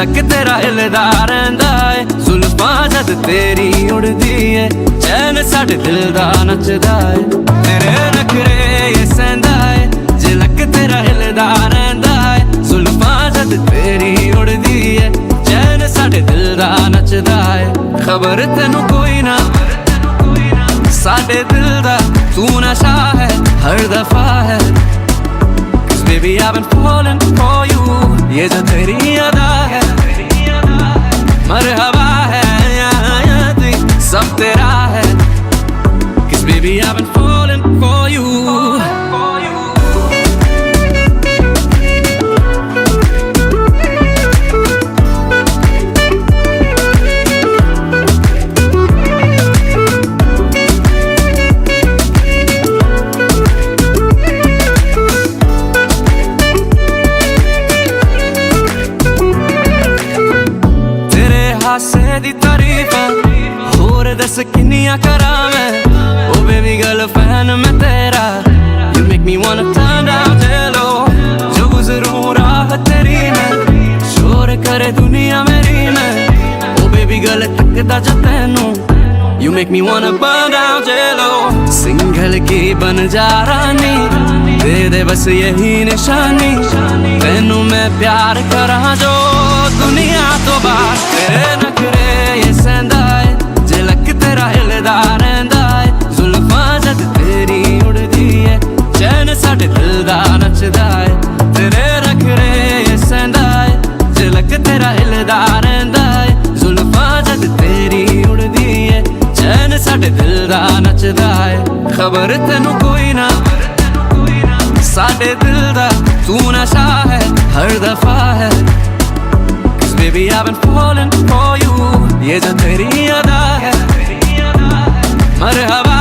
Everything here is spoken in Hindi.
झलक तेरा हिलदा रहिंदा है, जुल्फां जद तेरी उड़दी है, चैन साडे दिल दा नचदा है। तेरे नखरे ये सहंदा है, झलक तेरा हिलदा रहिंदा है, जुल्फां जद तेरी उड़दी है, चैन साडे दिल दा नचदा है। खबर तेनू कोई ना साडे दिल दा, तू नशा है हर दफा है। Cause baby I've been falling for you, ये जो तेरी अदा है, मरहबा है या सब तेरा है। Cause baby I've been falling for you। हासे दी तारीफ होर दस किन्नियां करां मैं, ओ बेबी गर्ल फैन मैं तेरा। You make me wanna turn down जेलो, जो गुजरूं राह तेरी में, शोर करे दुनिया मेरी में, ओ बेबी गर्ल तकदा जा तैनू। You make me wanna burn down जेलो, सिंगल की बन जा रानी, दे दे बस यही निशानी, तैनू मैं प्यार करा जो दुनिया तो बाहर। तेरे नखरे ये सहंदा है, झलक तेरा हिलदा रहिंदा है, जुल्फां जद तेरी उड़दी है, चैन साडे दिल दा नचदा है। तेरे नखरे ये सहंदा है, झलक तेरा हिलदा रहिंदा है, जुल्फां जद तेरी उड़दी है, चैन साडे दिल दा नचदा है। खबर तेनू कोई ना साडे दिल दा, तू नशा है हर दफा है। Baby I've been falling for you, ये जो तेरी अदा है, मरहबा